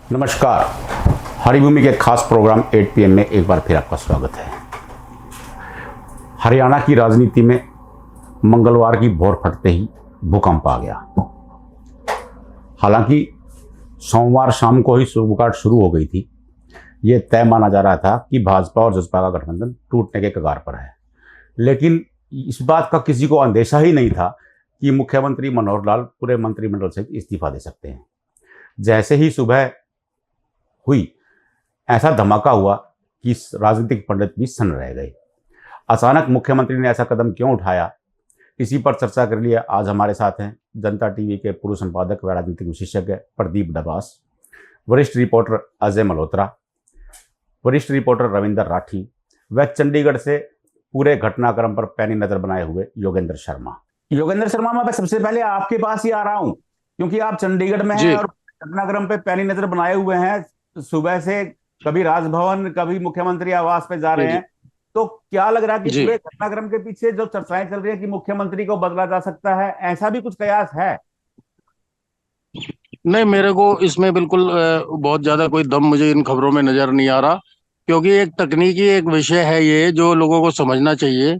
नमस्कार। हरिभूमि के खास प्रोग्राम 8 PM में एक बार फिर आपका स्वागत है। हरियाणा की राजनीति में मंगलवार की भोर फटते ही भूकंप आ गया। हालांकि सोमवार शाम को ही शुरुआत शुरू हो गई थी। ये तय माना जा रहा था कि भाजपा और जसपा का गठबंधन टूटने के कगार पर है, लेकिन इस बात का किसी को अंदेशा ही नहीं था कि मुख्यमंत्री मनोहर लाल पूरे मंत्रिमंडल से इस्तीफा दे सकते हैं। जैसे ही सुबह हुई, ऐसा धमाका हुआ कि राजनीतिक पंडित भी सन्न रह गए। अचानक मुख्यमंत्री ने ऐसा कदम क्यों उठाया, इसी पर चर्चा कर लिए आज हमारे साथ हैं जनता टीवी के पूर्व संपादक व राजनीतिक विशेषज्ञ प्रदीप डबास, वरिष्ठ रिपोर्टर अजय मल्होत्रा, वरिष्ठ रिपोर्टर रविंदर राठी व चंडीगढ़ से पूरे घटनाक्रम पर पैनी नजर बनाए हुए योगेंद्र शर्मा। योगेंद्र शर्मा, मैं सबसे पहले आपके पास ही आ रहा हूं क्योंकि आप चंडीगढ़ में हैं और घटनाक्रम पे पैनी नजर बनाए हुए हैं। सुबह से कभी राजभवन कभी मुख्यमंत्री आवास पे जा रहे हैं, तो क्या लग रहा है कि पूरे घटनाक्रम के पीछे जो चर्चाएं चल रही है कि मुख्यमंत्री को बदला जा सकता है, ऐसा भी कुछ कयास है? नहीं, मेरे को इसमें बिल्कुल बहुत ज्यादा कोई दम मुझे इन खबरों में नजर नहीं आ रहा, क्योंकि एक तकनीकी एक विषय है ये जो लोगों को समझना चाहिए।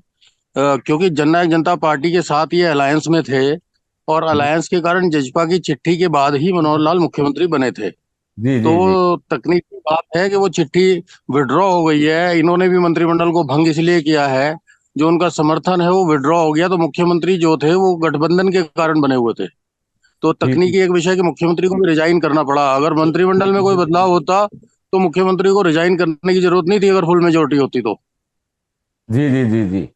क्योंकि जननायक जनता पार्टी के साथ ये अलायंस में थे और अलायंस के कारण जजपा की चिट्ठी के बाद ही मनोहर लाल मुख्यमंत्री बने थे। जी तो जी जी वो तकनीकी बात है कि वो चिट्ठी विड्रॉ हो गई है। इन्होंने भी मंत्रिमंडल को भंग इसलिए किया है, जो उनका समर्थन है वो विड्रॉ हो गया। तो मुख्यमंत्री जो थे वो गठबंधन के कारण बने हुए थे। तो जी तकनीकी एक विषय कि मुख्यमंत्री को भी रिजाइन करना पड़ा। अगर मंत्रिमंडल में कोई बदलाव होता तो मुख्यमंत्री को रिजाइन करने की जरूरत नहीं थी, अगर फुल मेजोरिटी होती तो। जी जी जी जी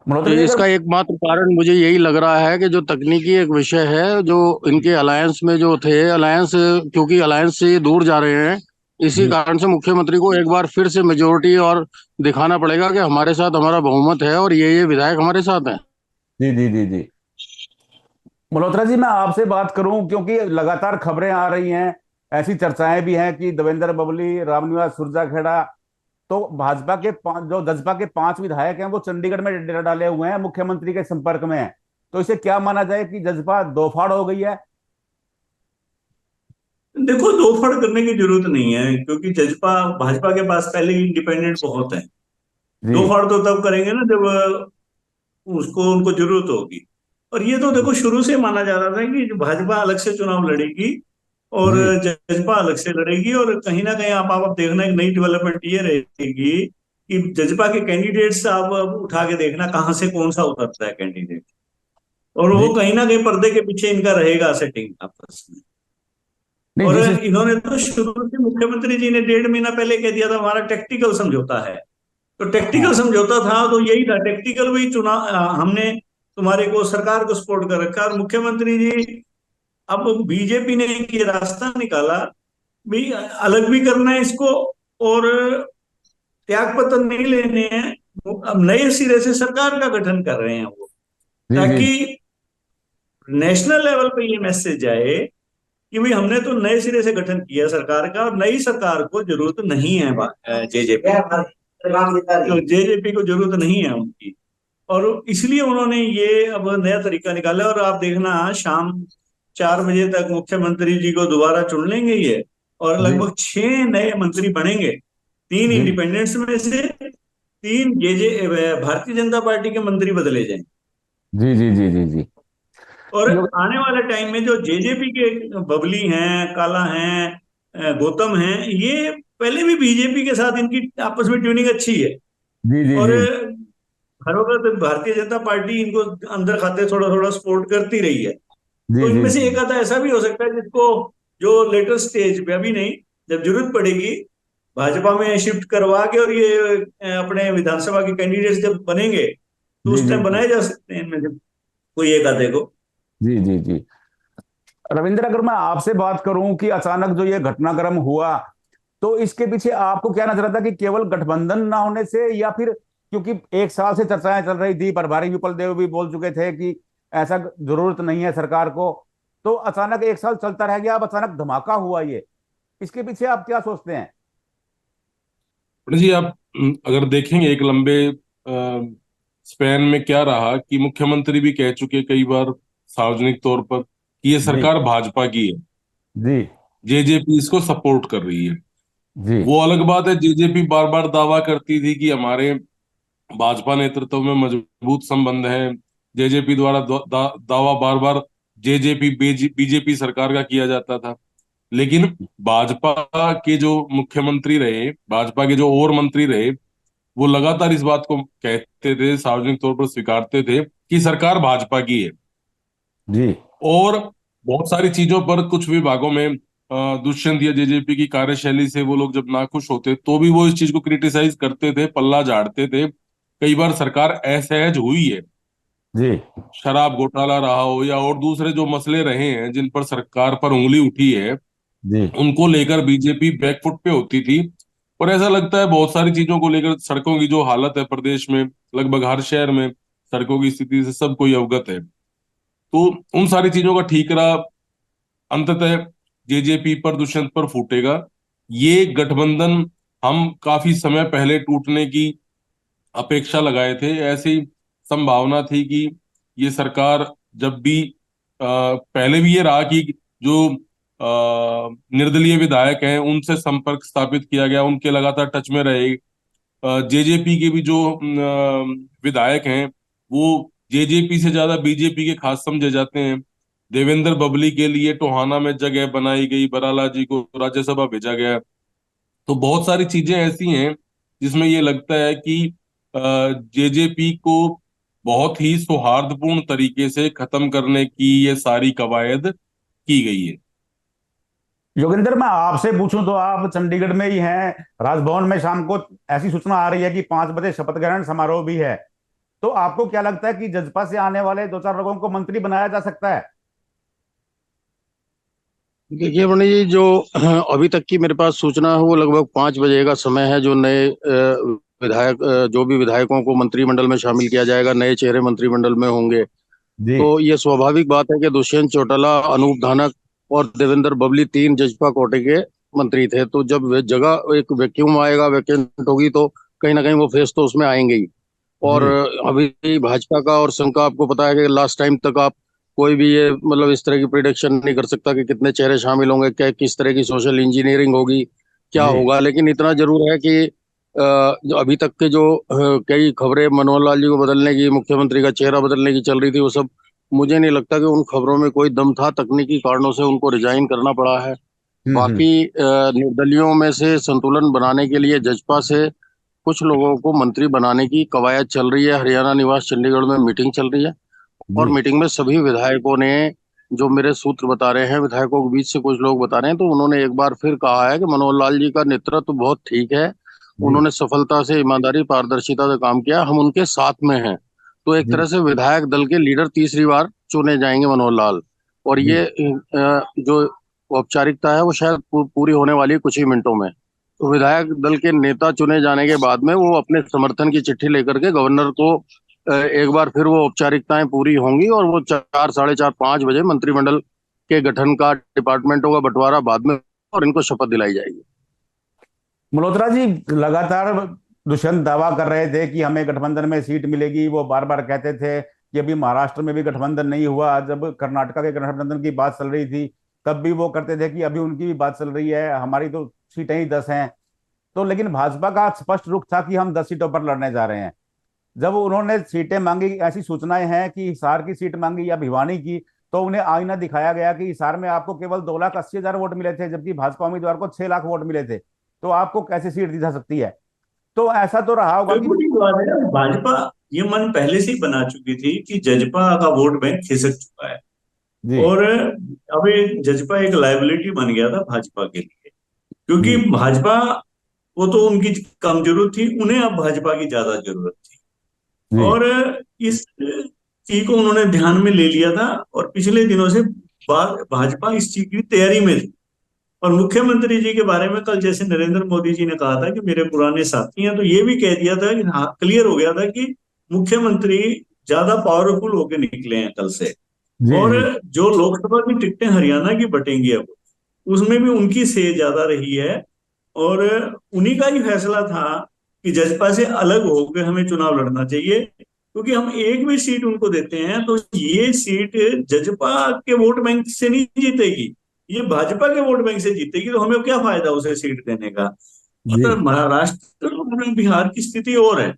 मल्होत्रा जी, अगर इसका एकमात्र कारण मुझे यही लग रहा है कि जो तकनीकी एक विषय है, जो इनके अलायंस में जो थे, अलायंस क्योंकि अलायंस से ये दूर जा रहे हैं, इसी जी कारण से मुख्यमंत्री को एक बार फिर से मेजोरिटी और दिखाना पड़ेगा कि हमारे साथ हमारा बहुमत है और ये विधायक हमारे साथ हैं। जी जी जी जी मल्होत्रा जी, मैं आपसे बात करूं क्योंकि लगातार खबरें आ रही हैं, ऐसी चर्चाएं भी हैं कि देवेंद्र बबली, रामनिवास सुरजाखेड़ा, तो भाजपा के जो जसपा के 5 विधायक हैं वो चंडीगढ़ में डेरा डाले हुए हैं, मुख्यमंत्री के संपर्क में हैं। तो इसे क्या माना जाए कि जसपा दो फाड़ हो गई है? देखो, दो फड़ करने की जरूरत नहीं है, क्योंकि जजपा भाजपा के पास पहले ही इंडिपेंडेंट बहुत है। दो जी फाड़ तो तब करेंगे ना जब उसको उनको जरूरत होगी। और ये तो देखो, शुरू से माना जा रहा था कि जो भाजपा अलग से चुनाव लड़ेगी और जी जजपा अलग से लड़ेगी। और कहीं ना कहीं आप देखना, एक नई डेवलपमेंट ये रहेगी कि जजपा के कैंडिडेट्स आप अब उठा के देखना कहाँ से कौन सा उतरता है कैंडिडेट। और जी वो कहीं ना कहीं पर्दे के पीछे इनका रहेगा सेटिंग आपस में। नहीं, और जिस इन्होंने तो शुरू से, मुख्यमंत्री जी ने 1.5 महीना पहले कह दिया था हमारा टेक्टिकल समझौता है। तो टेक्टिकल हाँ समझौता था तो यही था, टेक्टिकल भी चुनाव, हमने तुम्हारे को सरकार को सपोर्ट कर रखा। और मुख्यमंत्री जी, अब बीजेपी ने ये रास्ता निकाला भी, अलग भी करना है इसको और त्याग पत्र नहीं लेने हैं। अब नए सिरे से सरकार का गठन कर रहे हैं वो, जी जी ताकि नेशनल लेवल पे ये मैसेज जाए कि भाई हमने तो नए सिरे से गठन किया सरकार का और नई सरकार को जरूरत नहीं है जेजेपी, तो जेजेपी को जरूरत नहीं है उनकी। और इसलिए उन्होंने ये अब नया तरीका निकाला। और आप देखना, शाम 4 बजे तक मुख्यमंत्री जी को दोबारा चुन लेंगे ये, और जी लगभग 6 नए मंत्री बनेंगे। 3 जी इंडिपेंडेंट्स में से 3 जे भारतीय जनता पार्टी के मंत्री बदले जाएंगे। जी जी जी जी जी और योग आने वाले टाइम में जो जेजेपी के बबली हैं, काला हैं, गौतम हैं, ये पहले भी बीजेपी के साथ इनकी आपस में ट्यूनिंग अच्छी है। जी जी और जी हर वक्त भारतीय जनता पार्टी इनको अंदर खाते थोड़ा थोड़ा सपोर्ट करती रही है। जी तो जी इनमें से जी एक आधा ऐसा भी हो सकता है जिसको, जो लेटर स्टेज पे, अभी नहीं, जब जरूरत पड़ेगी भाजपा में शिफ्ट करवा के, और ये अपने विधानसभा के कैंडिडेट्स जब बनेंगे तो जी उस जी टाइम जी बनाए जा सकते हैं इनमें से कोई एक आधे को। जी जी जी रविंद्र, अगर मैं आपसे बात करूं कि अचानक जो ये घटनाक्रम हुआ, तो इसके पीछे आपको क्या नजर आता कि केवल गठबंधन ना होने से, या फिर क्योंकि एक साल से चर्चाएं चल रही थी, प्रभारी विपल देव भी बोल चुके थे कि ऐसा जरूरत नहीं है सरकार को, तो अचानक एक साल चलता रह गया, अब अचानक धमाका हुआ ये, इसके पीछे आप क्या सोचते हैं? पंडित जी, आप अगर देखेंगे एक लंबे स्पैन में क्या रहा कि मुख्यमंत्री भी कह चुके कई बार सार्वजनिक तौर पर कि ये जी सरकार भाजपा की है। जी जेजेपी इसको सपोर्ट कर रही है। जी वो अलग बात है, जेजेपी बार बार दावा करती थी कि हमारे भाजपा नेतृत्व में मजबूत संबंध है। जेजेपी द्वारा दावा बार बार जेजेपी बीजेपी सरकार का किया जाता था। लेकिन भाजपा के जो मुख्यमंत्री रहे, भाजपा के जो और मंत्री रहे, वो लगातार इस बात को कहते थे, सार्वजनिक तौर पर स्वीकारते थे कि सरकार भाजपा की है। जी और बहुत सारी चीजों पर कुछ विभागों में दुष्यंत या जेजेपी की कार्यशैली से वो लोग जब नाखुश होते तो भी वो इस चीज को क्रिटिसाइज करते थे, पल्ला झाड़ते थे। कई बार सरकार असहज हुई है, जी शराब घोटाला रहा हो या और दूसरे जो मसले रहे हैं जिन पर सरकार पर उंगली उठी है, जी उनको लेकर बीजेपी बैकफुट पे होती थी। और ऐसा लगता है बहुत सारी चीजों को लेकर, सड़कों की जो हालत है प्रदेश में, लगभग हर शहर में सड़कों की स्थिति से सब कोई अवगत है। तो उन सारी चीजों का ठीकरा अंततः जेजेपी पर, दुष्यंत पर फूटेगा। ये गठबंधन हम काफी समय पहले टूटने की अपेक्षा लगाए थे। ऐसी संभावना थी कि ये सरकार जब भी पहले भी ये रहा कि जो निर्दलीय विधायक हैं उनसे संपर्क स्थापित किया गया, उनके लगातार टच में रहे। जेजेपी के भी जो विधायक हैं वो जेजेपी से ज्यादा बीजेपी के खास समझे जाते हैं। देवेंद्र बबली के लिए टोहाना में जगह बनाई गई, बराला जी को राज्यसभा भेजा गया। तो बहुत सारी चीजें ऐसी हैं जिसमें ये लगता है कि जेजेपी को बहुत ही सौहार्दपूर्ण तरीके से खत्म करने की ये सारी कवायद की गई है। योगेंद्र, मैं आपसे पूछूं तो आप चंडीगढ़ में ही हैं। राजभवन में शाम को ऐसी सूचना आ रही है कि 5 बजे शपथ ग्रहण समारोह भी है। तो आपको क्या लगता है कि जजपा से आने वाले 2-4 लोगों को मंत्री बनाया जा सकता है? देखिए मणि जी, जो अभी तक की मेरे पास सूचना है वो लगभग 5 बजे का समय है। जो नए विधायक, जो भी विधायकों को मंत्रिमंडल में शामिल किया जाएगा, नए चेहरे मंत्रिमंडल में होंगे। जी तो ये स्वाभाविक बात है कि दुष्यंत चौटाला, अनूप धानक और देवेंद्र बबली 3 जजपा कोटे के मंत्री थे। तो जब वे जगह एक वैक्यूम आएगा, वैकेंट होगी, तो कहीं ना कहीं वो फेस तो उसमें आएंगे ही। और जी अभी भाजपा का और संघ का आपको पता है कि लास्ट टाइम तक आप कोई भी ये मतलब इस तरह की प्रिडिक्शन नहीं कर सकता कि कितने चेहरे शामिल होंगे, क्या किस तरह की सोशल इंजीनियरिंग होगी, क्या जी होगा। लेकिन इतना जरूर है कि जो अभी तक के जो कई खबरें मनोहर लाल जी को बदलने की, मुख्यमंत्री का चेहरा बदलने की चल रही थी, वो सब मुझे नहीं लगता कि उन खबरों में कोई दम था। तकनीकी कारणों से उनको रिजाइन करना पड़ा है। हम्म। बाकी निर्दलियों में से संतुलन बनाने के लिए जजपा से कुछ लोगों को मंत्री बनाने की कवायद चल रही है। हरियाणा निवास चंडीगढ़ में मीटिंग चल रही है और जी मीटिंग में सभी विधायकों ने, जो मेरे सूत्र बता रहे हैं, विधायकों के बीच से कुछ लोग बता रहे हैं, तो उन्होंने एक बार फिर कहा है कि मनोहर लाल जी का नेतृत्व बहुत ठीक है। जी उन्होंने सफलता से, ईमानदारी, पारदर्शिता से काम किया, हम उनके साथ में हैं। तो एक तरह जी से विधायक दल के लीडर तीसरी बार चुने जाएंगे, मनोहर लाल। और जी ये जो औपचारिकता है वो शायद पूरी होने वाली है कुछ ही मिनटों में। तो विधायक दल के नेता चुने जाने के बाद में वो अपने समर्थन की चिट्ठी लेकर के गवर्नर को एक बार फिर वो औपचारिकताएं पूरी होंगी और वो 4, 4:30, 5 बजे मंत्रिमंडल के गठन का, डिपार्टमेंटों का बंटवारा बाद में, और इनको शपथ दिलाई जाएगी। मल्होत्रा जी, लगातार दुष्यंत दावा कर रहे थे कि हमें गठबंधन में सीट मिलेगी। वो बार बार कहते थे कि अभी महाराष्ट्र में भी गठबंधन नहीं हुआ। जब कर्नाटका के गठबंधन की बात चल रही थी तब भी वो करते थे कि अभी उनकी भी बात चल रही है, हमारी तो सीटें ही 10 हैं। तो लेकिन भाजपा का स्पष्ट रुख था कि हम 10 सीटों पर लड़ने जा रहे हैं। जब उन्होंने सीटें मांगी, ऐसी सूचनाएं हैं कि हिसार की सीट मांगी या भिवानी की, तो उन्हें आईना दिखाया गया कि हिसार में आपको केवल 2,80,000 वोट मिले थे, जबकि भाजपा उम्मीदवार को 6 लाख वोट मिले थे। तो आपको कैसे सीट दी जा सकती है? तो ऐसा तो रहा होगा कि बड़ी बात है, भाजपा ये मन पहले से ही बना चुकी थी कि जजपा का वोट बैंक खिसक चुका है। जी और अभी जजपा एक लाइबिलिटी बन गया था भाजपा के लिए, क्योंकि जी भाजपा, वो तो उनकी कम जरूरत थी, उन्हें अब भाजपा की ज्यादा जरूरत थी। जी और इस चीज को उन्होंने ध्यान में ले लिया था और पिछले दिनों से भाजपा इस चीज की तैयारी में थी। और मुख्यमंत्री जी के बारे में कल जैसे नरेंद्र मोदी जी ने कहा था कि मेरे पुराने साथी हैं, तो ये भी कह दिया था कि हाँ, क्लियर हो गया था कि मुख्यमंत्री ज्यादा पावरफुल होकर निकले हैं कल से। जी और जी जो लोकसभा की टिकटें हरियाणा की बटेंगी अब, उसमें भी उनकी से ज्यादा रही है। और उन्हीं का ही फैसला था कि जजपा से अलग होकर हमें चुनाव लड़ना चाहिए, क्योंकि हम एक भी सीट उनको देते हैं तो ये सीट जजपा के वोट बैंक से नहीं जीतेगी, ये भाजपा के वोट बैंक से जीतेगी तो हमें क्या फायदा उसे सीट देने का। जी। और महाराष्ट्र और बिहार की स्थिति और है,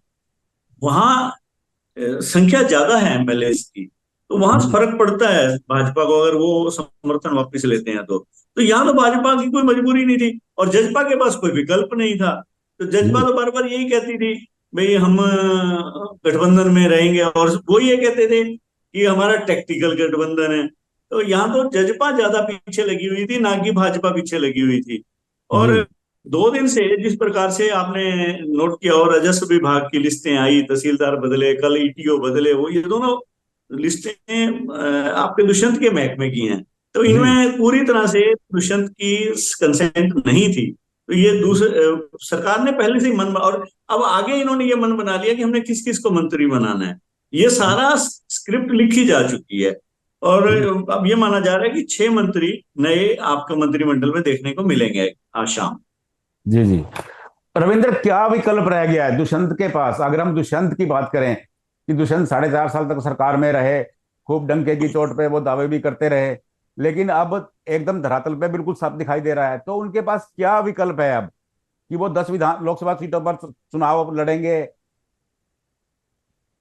वहां संख्या ज्यादा है एमएलए की, तो वहां जी। फर्क पड़ता है भाजपा को अगर वो समर्थन वापस लेते हैं तो यहाँ तो भाजपा की कोई मजबूरी नहीं थी और जजपा के पास कोई विकल्प नहीं था। तो जजपा जी। तो बार बार यही कहती थी भाई हम गठबंधन में रहेंगे, और वो ये कहते थे कि हमारा टैक्टिकल गठबंधन है। तो यहाँ तो जजपा ज्यादा पीछे लगी हुई थी, ना कि भाजपा पीछे लगी हुई थी। और जी। 2 दिन से जिस प्रकार से आपने नोट किया, और राजस्व विभाग की लिस्टें आई, तहसीलदार बदले, कल ईटीओ बदले, वो ये दोनों लिस्टें आपके दुष्यंत के महकमे की हैं। तो जी। इनमें पूरी तरह से दुष्यंत की कंसेंट नहीं थी। तो ये दूसरे सरकार ने पहले से ही मन, और अब आगे इन्होंने ये मन बना लिया कि हमने किस किस को मंत्री बनाना है। ये सारा स्क्रिप्ट लिखी जा चुकी है, और जी। अब ये माना जा रहा है कि 6 मंत्री नए आपके मंत्रिमंडल में देखने को मिलेंगे आज शाम। जी। जी। रविंद्र, क्या विकल्प रह गया है दुष्यंत के पास? अगर हम दुष्यंत की बात करें कि दुष्यंत 4.5 साल तक सरकार में रहे, खूब डंके की चोट पे वो दावे भी करते रहे, लेकिन अब एकदम धरातल पे बिल्कुल साफ दिखाई दे रहा है, तो उनके पास क्या विकल्प है अब कि वो 10 विधान लोकसभा सीटों पर चुनाव लड़ेंगे?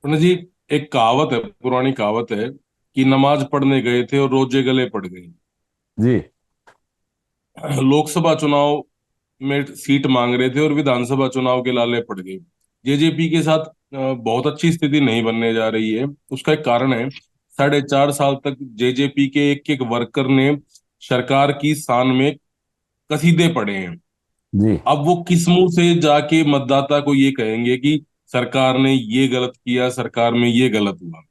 पंडित जी, एक कहावत है, पुरानी कहावत है कि नमाज पढ़ने गए थे और रोजे गले पड़ गए। जी। लोकसभा चुनाव में सीट मांग रहे थे और विधानसभा चुनाव के लाले पड़ गए। जेजेपी के साथ बहुत अच्छी स्थिति नहीं बनने जा रही है। उसका एक कारण है, 4.5 साल तक जेजेपी के एक एक वर्कर ने सरकार की शान में कसीदे पड़े हैं। जी। अब वो किस मुंह से जाके मतदाता को ये कहेंगे कि सरकार ने ये गलत किया, सरकार में ये गलत हुआ।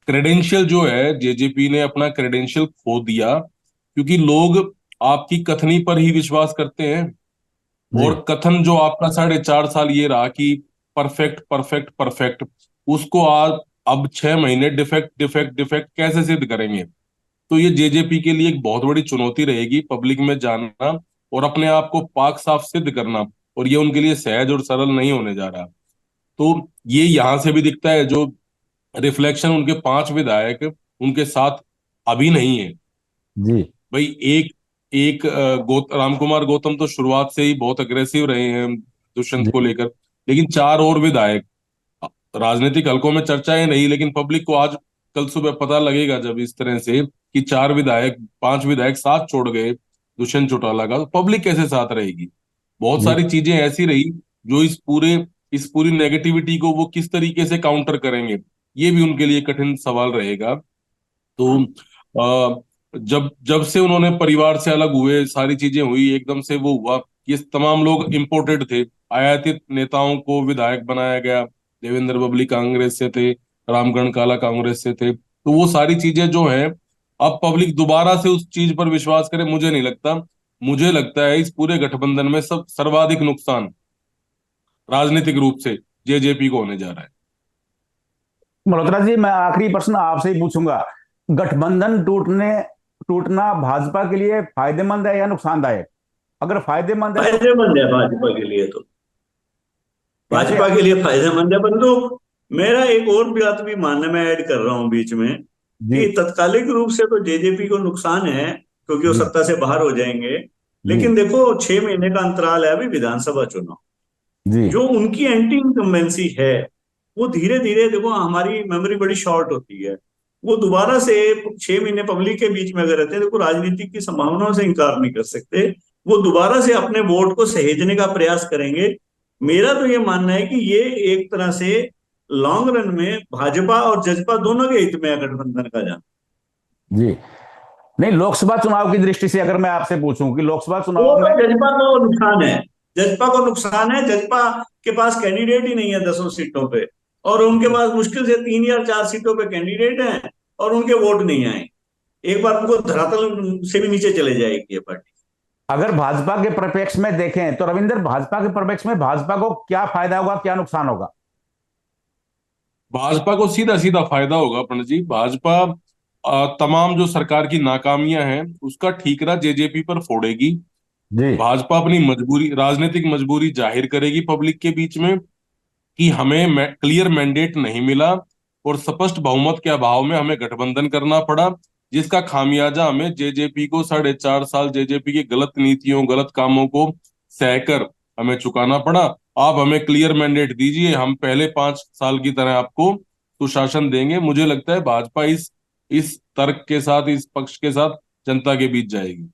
क्रेडेंशियल जो है, जेजेपी ने अपना क्रेडेंशियल खो दिया, क्योंकि लोग आपकी कथनी पर ही विश्वास करते हैं। जी। और कथन जो आपका 4.5 साल ये रहा कि परफेक्ट परफेक्ट परफेक्ट, उसको आज अब 6 महीने डिफेक्ट डिफेक्ट डिफेक्ट कैसे सिद्ध करेंगे? तो ये जेजेपी के लिए एक बहुत बड़ी चुनौती रहेगी, पब्लिक में जानना और अपने आप को पाक साफ सिद्ध करना। और ये उनके लिए सहज और सरल नहीं होने जा रहा। तो ये यहां से भी दिखता है, जो रिफ्लेक्शन उनके 5 विधायक उनके साथ अभी नहीं है। जी। भाई एक एक राम कुमार गौतम तो शुरुआत से ही बहुत अग्रेसिव रहे हैं दुष्यंत जी। को लेकर, लेकिन 4 और विधायक, राजनीतिक हलकों में चर्चाएं नहीं, लेकिन पब्लिक को आज कल सुबह पता लगेगा जब इस तरह से कि 4 विधायक 5 विधायक साथ छोड़ गए दुष्यंत चौटाला का, तो पब्लिक कैसे साथ रहेगी? बहुत जी। सारी चीजें ऐसी रही जो इस पूरी नेगेटिविटी को वो किस तरीके से काउंटर करेंगे, ये भी उनके लिए कठिन सवाल रहेगा। तो जब जब से उन्होंने परिवार से अलग हुए, सारी चीजें हुई, एकदम से वो हुआ, ये तमाम लोग इम्पोर्टेड थे। आयातित नेताओं को विधायक बनाया गया। देवेंद्र बबली कांग्रेस से थे, रामगढ़ काला कांग्रेस से थे। तो वो सारी चीजें जो हैं, अब पब्लिक दोबारा से उस चीज पर विश्वास करे, मुझे नहीं लगता। मुझे लगता है इस पूरे गठबंधन में सब सर्वाधिक नुकसान राजनीतिक रूप से जेजेपी को होने जा रहा है। मल्होत्रा जी, मैं आखिरी प्रश्न आपसे ही पूछूंगा। गठबंधन टूटना भाजपा के लिए फायदेमंद है या नुकसानदायक? अगर फायदेमंद है तो फायदेमंद है भाजपा के लिए, तो कैसे? भाजपा के लिए फायदेमंद है, परंतु मेरा एक और बात भी मानने में ऐड कर रहा हूं बीच में, जी। कि तत्कालिक रूप से तो जेजेपी को नुकसान है क्योंकि वो जी। सत्ता से बाहर हो जाएंगे। जी। लेकिन देखो 6 महीने का अंतराल है अभी विधानसभा चुनाव, जी। जो उनकी एंटी इनकम्बेंसी है, वो धीरे धीरे, देखो हमारी मेमोरी बड़ी शॉर्ट होती है, वो दोबारा से 6 महीने पब्लिक के बीच में अगर रहते हैं, देखो राजनीति की संभावनाओं से इनकार नहीं कर सकते, वो दोबारा से अपने वोट को सहेजने का प्रयास करेंगे। मेरा तो ये मानना है कि ये एक तरह से लॉन्ग रन में भाजपा और जजपा दोनों के हित में है गठबंधन का जाना। जी। नहीं, लोकसभा चुनाव की दृष्टि से अगर मैं आपसे पूछूं कि लोकसभा वो चुनाव तो में। जजपा को नुकसान है, जजपा को नुकसान है, जजपा के पास कैंडिडेट ही नहीं है 10 सीटों पे, और उनके पास मुश्किल से 3 या 4 सीटों पे कैंडिडेट हैं, और उनके वोट नहीं आए। एक बार उनको धरातल से भी नीचे चले जाएगी ये पार्टी। अगर भाजपा के परिप्रेक्ष्य में देखें तो रविंद्र, भाजपा के परिप्रेक्ष्य में भाजपा को क्या फायदा होगा, क्या नुकसान होगा? भाजपा को सीधा सीधा फायदा होगा पंडित जी। भाजपा तमाम जो सरकार की नाकामियां हैं उसका ठीकरा जेजेपी पर फोड़ेगी। जी। भाजपा अपनी मजबूरी, राजनीतिक मजबूरी जाहिर करेगी पब्लिक के बीच में कि हमें क्लियर मैंडेट नहीं मिला और स्पष्ट बहुमत के अभाव में हमें गठबंधन करना पड़ा। जिसका खामियाजा हमें जेजेपी को 4.5 साल जेजेपी की गलत नीतियों गलत कामों को सहकर हमें चुकाना पड़ा। आप हमें क्लियर मैंडेट दीजिए, हम पहले 5 साल की तरह आपको सुशासन देंगे। मुझे लगता है भाजपा इस तर्क के साथ, इस पक्ष के साथ जनता के बीच जाएगी।